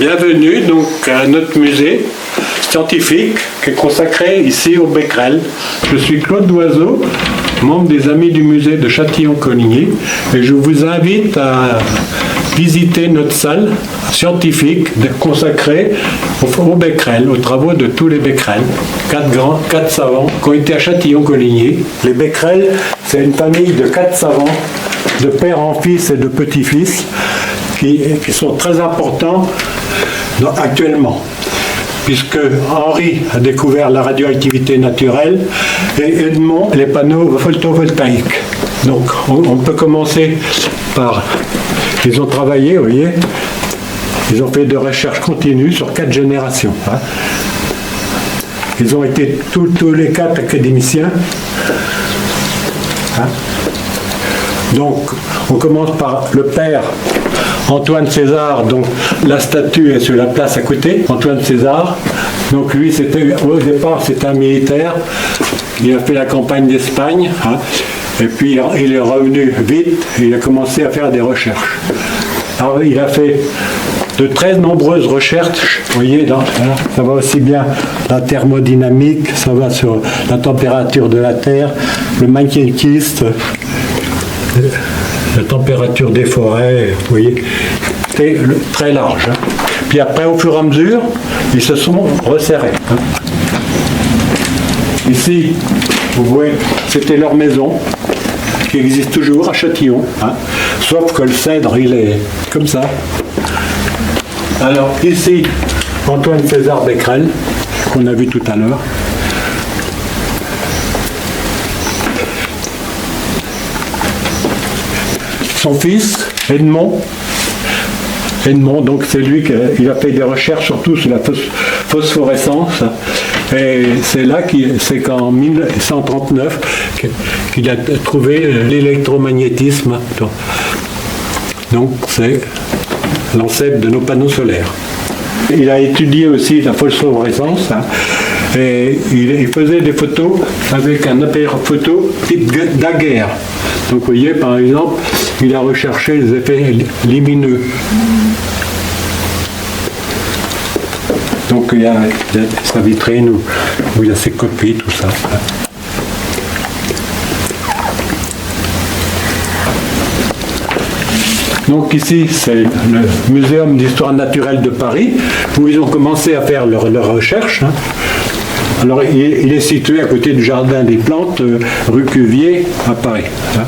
Bienvenue donc à notre musée scientifique qui est consacré ici au Becquerel. Je suis Claude Doiseau, membre des Amis du musée de Châtillon-Coligny, et je vous invite à visiter notre salle scientifique consacrée au Becquerel, aux travaux de tous les Becquerel. 4 savants qui ont été à Châtillon-Coligny. Les Becquerel, c'est une famille de 4 savants, de père en fils et de petit-fils, qui sont très importants actuellement, puisque Henri a découvert la radioactivité naturelle et Edmond les panneaux photovoltaïques. Donc on peut commencer par... Ils ont travaillé, vous voyez, ils ont fait des recherches continues sur 4 générations. Hein. Ils ont été tous les 4 académiciens. Hein. Donc on commence par le père Antoine César, dont la statue est sur la place à côté, Antoine César. Donc lui, au départ, c'était un militaire. Il a fait la campagne d'Espagne. Hein, et puis il est revenu vite et il a commencé à faire des recherches. Alors il a fait de très nombreuses recherches. Vous voyez, ça va aussi bien la thermodynamique, ça va sur la température de la Terre, le magnétisme, la température des forêts, vous voyez, c'est très large. Hein. Puis après, au fur et à mesure, ils se sont resserrés. Hein. Ici, vous voyez, c'était leur maison, qui existe toujours à Châtillon, hein. Sauf que le cèdre, il est comme ça. Alors ici, Antoine César Becquerel, qu'on a vu tout à l'heure. Son fils, Edmond, donc c'est lui qui a fait des recherches surtout sur la phosphorescence. Et c'est qu'en 1939 qu'il a trouvé l'électromagnétisme. Donc c'est l'ancêtre de nos panneaux solaires. Il a étudié aussi la phosphorescence. Hein, et il faisait des photos avec un appareil photo type daguerre. Donc vous voyez, par exemple, il a recherché les effets lumineux. Donc il y a sa vitrine où il y a ses copies, tout ça. Donc ici, c'est le Muséum d'histoire naturelle de Paris, où ils ont commencé à faire leurs recherches. Hein. Alors il est situé à côté du Jardin des Plantes, rue Cuvier, à Paris. Hein.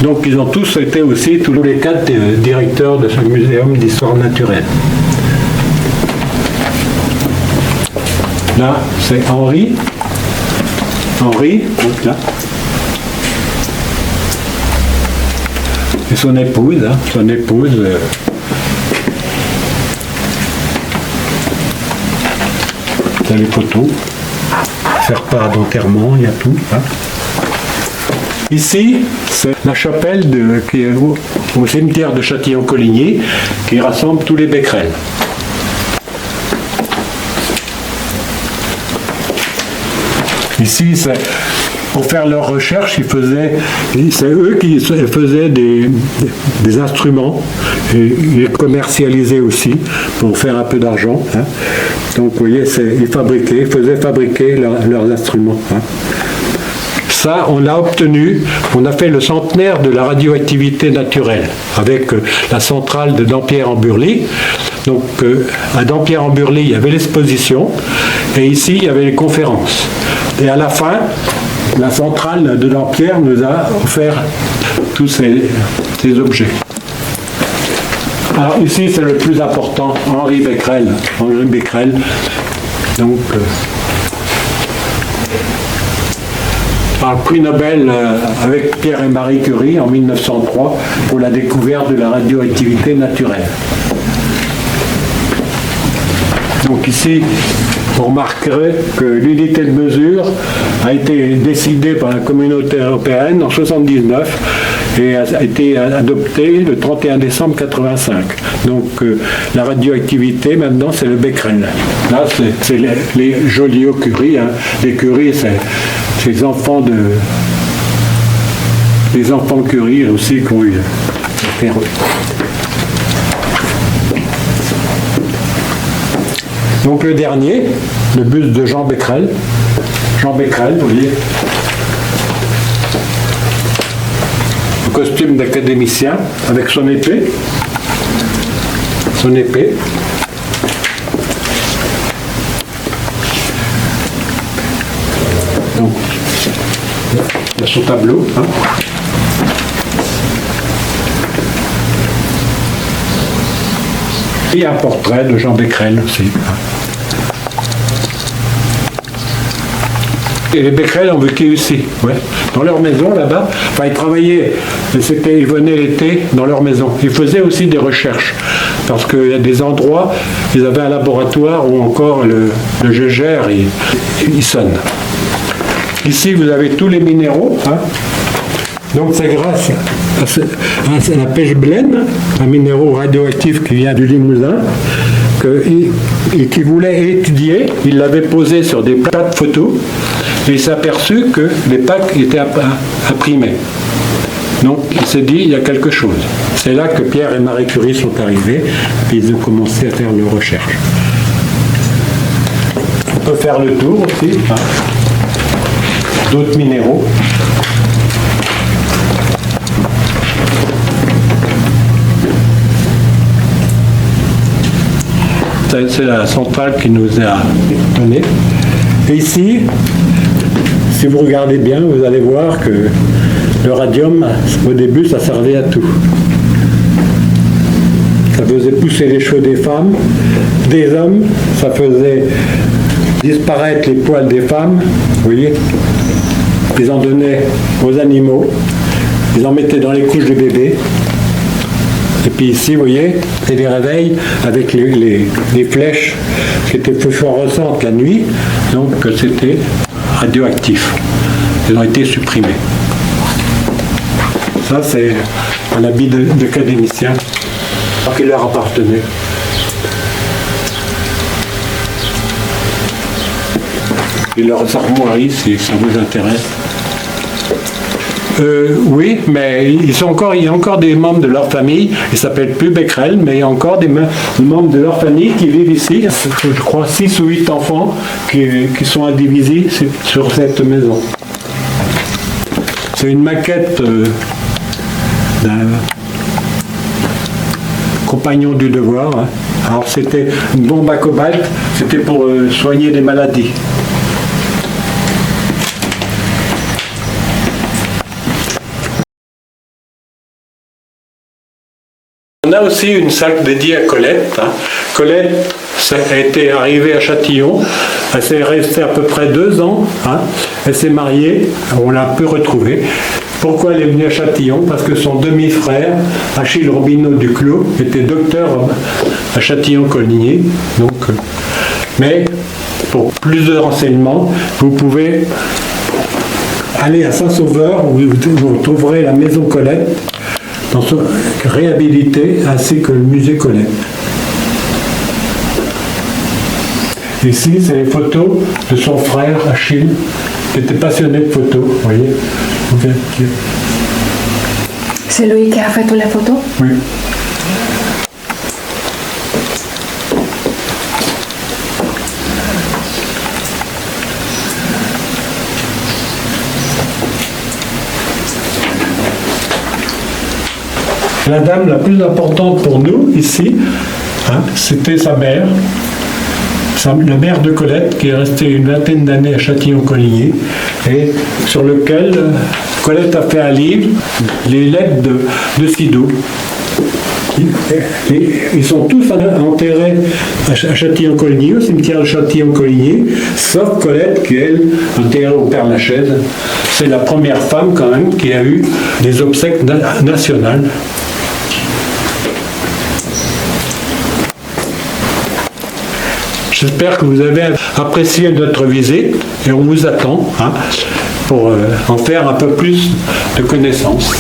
Donc ils ont tous été aussi, tous les 4 directeurs de ce muséum d'histoire naturelle. Là, c'est Henri, donc là. Et son épouse, c'est les photos, faire part d'enterrement, il y a tout. Hein. Ici, c'est la chapelle qui est au cimetière de Châtillon-Coligny, qui rassemble tous les Becquerel. Ici, pour faire leurs recherches, c'est eux qui faisaient des instruments et ils commercialisaient aussi pour faire un peu d'argent. Hein. Donc vous voyez, ils faisaient fabriquer leurs instruments. Hein. Ça, on l'a obtenu, on a fait le centenaire de la radioactivité naturelle avec la centrale de Dampierre-en-Burly. Donc à Dampierre-en-Burly, il y avait l'exposition et ici, il y avait les conférences. Et à la fin, la centrale de Dampierre nous a offert tous ces objets. Alors ici, c'est le plus important, Henri Becquerel. Donc, par le prix Nobel avec Pierre et Marie Curie en 1903 pour la découverte de la radioactivité naturelle. Donc ici, vous remarquerez que l'unité de mesure a été décidée par la communauté européenne en 1979 et a été adoptée le 31 décembre 1985. Donc la radioactivité, maintenant, c'est le Becquerel. Là, c'est les Joliot-Curie. Hein. Les Curie, c'est les enfants Curie aussi qui ont eu. Donc le dernier, le buste de Jean Becquerel. Jean Becquerel, vous voyez. Le costume d'académicien avec son épée. Son épée. Donc, il y a son tableau. Hein. Et un portrait de Jean Becquerel aussi. Et les Becquerel ont vécu ici, ouais, dans leur maison là-bas. Enfin, ils travaillaient, ils venaient l'été dans leur maison. Ils faisaient aussi des recherches, parce qu'il y a des endroits, ils avaient un laboratoire où encore le Gégère, il sonne. Ici, vous avez tous les minéraux. Hein. Donc c'est grâce à la pêche-blaine, un minéraux radioactif qui vient du Limousin, qu'il voulait étudier. Il l'avait posé sur des plaques photos et il s'est aperçu que les plaques étaient imprimées. Donc il s'est dit, il y a quelque chose. C'est là que Pierre et Marie Curie sont arrivés et ils ont commencé à faire leurs recherches. On peut faire le tour aussi, hein, d'autres minéraux. C'est la centrale qui nous a donné. Et ici, si vous regardez bien, vous allez voir que le radium, au début, ça servait à tout. Ça faisait pousser les cheveux des femmes, des hommes, ça faisait disparaître les poils des femmes, vous voyez. Ils en donnaient aux animaux, ils en mettaient dans les couches du bébé. Et puis ici, vous voyez, c'est les réveils avec les flèches qui étaient phosphorescentes la nuit, donc c'était radioactif. Ils ont été supprimés. Ça, c'est un habit d'académicien qui leur appartenait. Et leurs armoiries, si ça vous intéresse. Oui, mais il y a encore des membres de leur famille, ils ne s'appellent plus Becquerel, mais il y a encore des membres de leur famille qui vivent ici. Je crois 6 ou 8 enfants qui sont indivisés sur cette maison. C'est une maquette d'un compagnon du devoir. Hein. Alors c'était une bombe à cobalt, c'était pour soigner des maladies. On a aussi une salle dédiée à Colette. Hein. Colette a été arrivée à Châtillon, elle s'est restée à peu près 2 ans, hein. Elle s'est mariée, on l'a pu retrouver. Pourquoi elle est venue à Châtillon? Parce que son demi-frère, Achille Robineau Duclos, était docteur à Châtillon-Coligny. Mais pour plus de renseignements, vous pouvez aller à Saint-Sauveur où vous trouverez la maison Colette, réhabilité, ainsi que le musée Colette. Ici, c'est les photos de son frère Achille, qui était passionné de photos, vous voyez. C'est lui qui a fait toutes les photos? Oui. La dame la plus importante pour nous, ici, hein, c'était sa mère, la mère de Colette, qui est restée une vingtaine d'années à Châtillon-Coligny, et sur lequel Colette a fait un livre, les lettres de Sido. Ils sont tous enterrés à Châtillon-Coligny, au cimetière de Châtillon-Coligny, sauf Colette qui, elle, est enterrée au Père-Lachaise. C'est la première femme, quand même, qui a eu des obsèques nationales. J'espère que vous avez apprécié notre visite et on vous attend, hein, pour en faire un peu plus de connaissances.